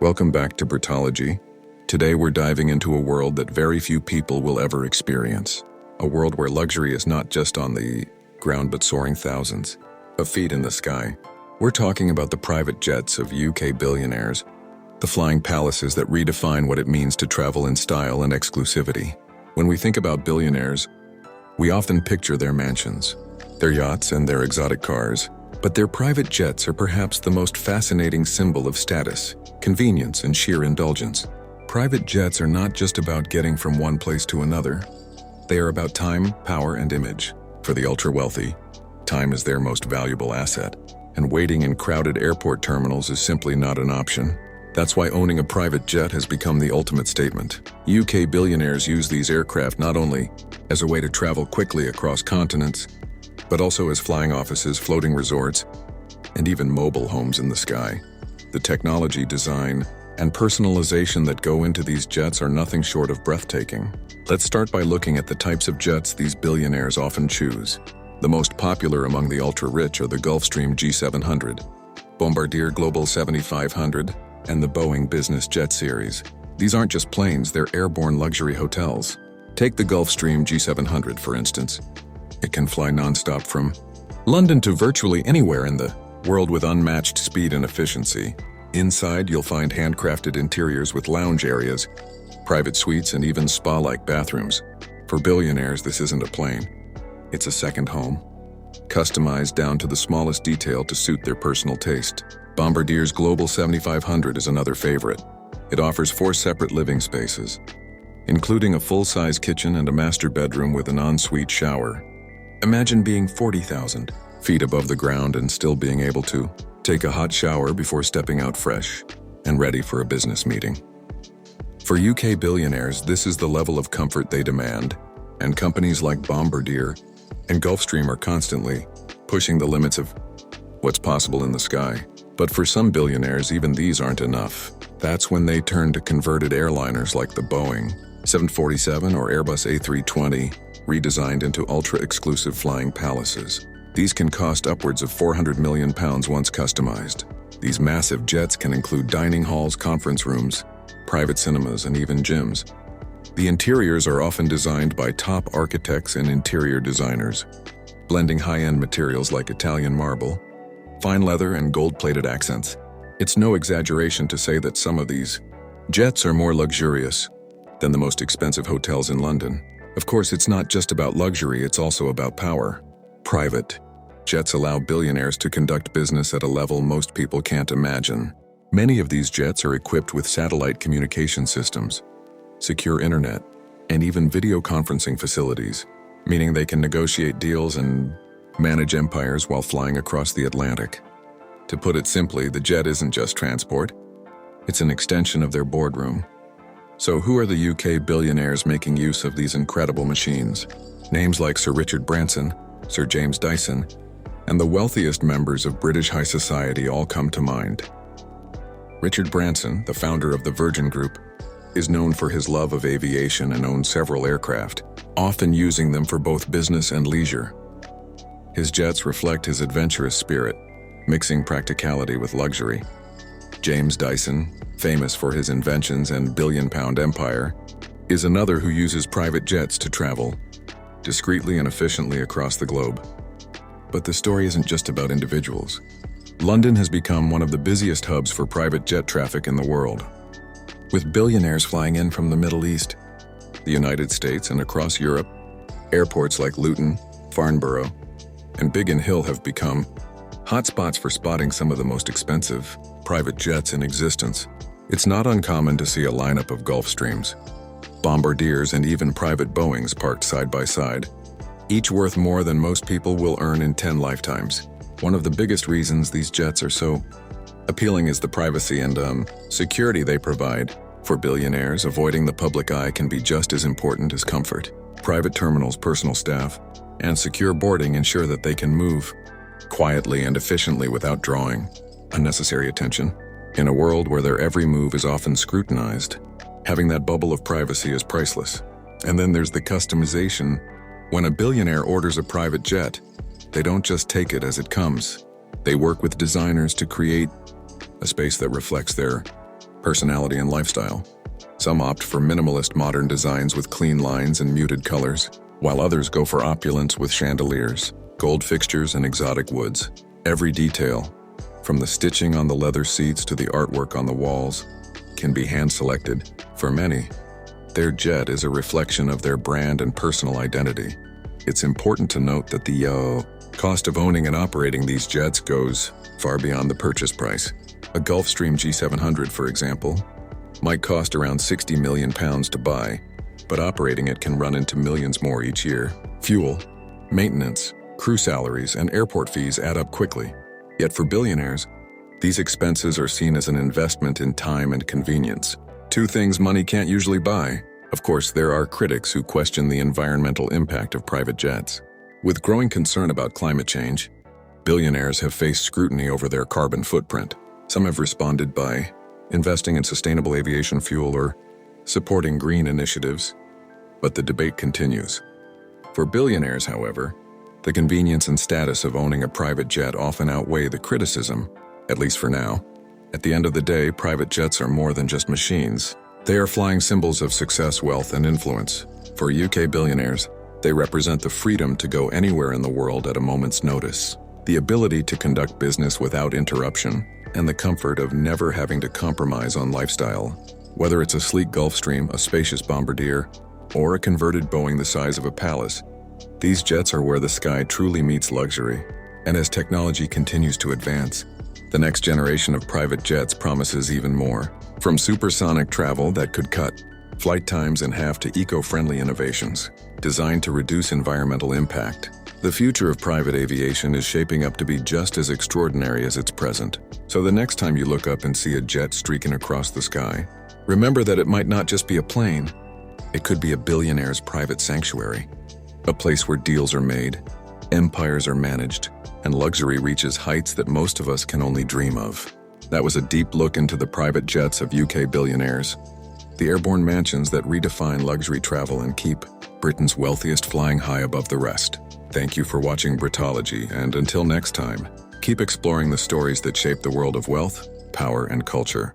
Welcome back to Britology. Today we're diving into a world that very few people will ever experience. A world where luxury is not just on the ground but soaring thousands of feet in the sky. We're talking about the private jets of UK billionaires, the flying palaces that redefine what it means to travel in style and exclusivity. When we think about billionaires, we often picture their mansions, their yachts and their exotic cars, but their private jets are perhaps the most fascinating symbol of status, convenience, and sheer indulgence. Private jets are not just about getting from one place to another. They are about time, power, and image. For the ultra-wealthy, time is their most valuable asset, and waiting in crowded airport terminals is simply not an option. That's why owning a private jet has become the ultimate statement. UK billionaires use these aircraft not only as a way to travel quickly across continents, but also as flying offices, floating resorts, and even mobile homes in the sky. The technology, design, and personalization that go into these jets are nothing short of breathtaking. Let's start by looking at the types of jets these billionaires often choose. The most popular among the ultra-rich are the Gulfstream G700, Bombardier Global 7500, and the Boeing Business Jet series. These aren't just planes, they're airborne luxury hotels. Take the Gulfstream G700, for instance. It can fly non-stop from London to virtually anywhere in the world with unmatched speed and efficiency. Inside, you'll find handcrafted interiors with lounge areas, private suites, and even spa-like bathrooms. For billionaires, this isn't a plane. It's a second home, customized down to the smallest detail to suit their personal taste. Bombardier's Global 7500 is another favorite. It offers 4 separate living spaces, including a full-size kitchen and a master bedroom with an ensuite shower. Imagine being 40,000 feet above the ground and still being able to take a hot shower before stepping out fresh and ready for a business meeting. For UK billionaires, this is the level of comfort they demand, and companies like Bombardier and Gulfstream are constantly pushing the limits of what's possible in the sky. But for some billionaires, even these aren't enough. That's when they turn to converted airliners like the Boeing 747 or Airbus A320, redesigned into ultra-exclusive flying palaces. These can cost upwards of £400 million once customized. These massive jets can include dining halls, conference rooms, private cinemas, and even gyms. The interiors are often designed by top architects and interior designers, blending high-end materials like Italian marble, fine leather, and gold-plated accents. It's no exaggeration to say that some of these jets are more luxurious than the most expensive hotels in London. Of course, it's not just about luxury, it's also about power. Private jets allow billionaires to conduct business at a level most people can't imagine. Many of these jets are equipped with satellite communication systems, secure internet, and even video conferencing facilities, meaning they can negotiate deals and manage empires while flying across the Atlantic. To put it simply, the jet isn't just transport, it's an extension of their boardroom. So who are the UK billionaires making use of these incredible machines? Names like Sir Richard Branson, Sir James Dyson, and the wealthiest members of British high society all come to mind. Richard Branson, the founder of the Virgin Group, is known for his love of aviation and owns several aircraft, often using them for both business and leisure. His jets reflect his adventurous spirit, mixing practicality with luxury. James Dyson, famous for his inventions and billion-pound empire, is another who uses private jets to travel discreetly and efficiently across the globe. But the story isn't just about individuals. London has become one of the busiest hubs for private jet traffic in the world, with billionaires flying in from the Middle East, the United States, and across Europe. Airports like Luton, Farnborough, and Biggin Hill have become hotspots for spotting some of the most expensive private jets in existence. It's not uncommon to see a lineup of Gulfstreams, Bombardiers, and even private Boeings parked side by side, each worth more than most people will earn in 10 lifetimes. One of the biggest reasons these jets are so appealing is the privacy and security they provide. For billionaires, avoiding the public eye can be just as important as comfort. Private terminals, personal staff, and secure boarding ensure that they can move quietly and efficiently without drawing unnecessary attention. In a world where their every move is often scrutinized, having that bubble of privacy is priceless. And then there's the customization. When a billionaire orders a private jet, they don't just take it as it comes. They work with designers to create a space that reflects their personality, and lifestyle. Some opt for minimalist modern designs with clean lines and muted colors, while others go for opulence with chandeliers, gold fixtures, and exotic woods. Every detail, from the stitching on the leather seats to the artwork on the walls, can be hand-selected. For many, their jet is a reflection of their brand and personal identity. It's important to note that the cost of owning and operating these jets goes far beyond the purchase price. A Gulfstream G700, for example, might cost around £60 million to buy, but operating it can run into millions more each year. Fuel, maintenance, crew salaries, and airport fees add up quickly. Yet for billionaires, these expenses are seen as an investment in time and convenience. Two things money can't usually buy. Of course, there are critics who question the environmental impact of private jets. With growing concern about climate change, billionaires have faced scrutiny over their carbon footprint. Some have responded by investing in sustainable aviation fuel or supporting green initiatives, but the debate continues. For billionaires, however, the convenience and status of owning a private jet often outweigh the criticism, at least for now. At the end of the day, private jets are more than just machines. They are flying symbols of success, wealth, and influence. For UK billionaires, they represent the freedom to go anywhere in the world at a moment's notice, the ability to conduct business without interruption, and the comfort of never having to compromise on lifestyle. Whether it's a sleek Gulfstream, a spacious Bombardier, or a converted Boeing the size of a palace, these jets are where the sky truly meets luxury. And as technology continues to advance, the next generation of private jets promises even more. From supersonic travel that could cut flight times in half to eco-friendly innovations designed to reduce environmental impact, the future of private aviation is shaping up to be just as extraordinary as its present. So the next time you look up and see a jet streaking across the sky, remember that it might not just be a plane. It could be a billionaire's private sanctuary, a place where deals are made, empires are managed, and luxury reaches heights that most of us can only dream of. That was a deep look into the private jets of UK billionaires, the airborne mansions that redefine luxury travel and keep Britain's wealthiest flying high above the rest. Thank you for watching Britology, and until next time, keep exploring the stories that shape the world of wealth, power, and culture.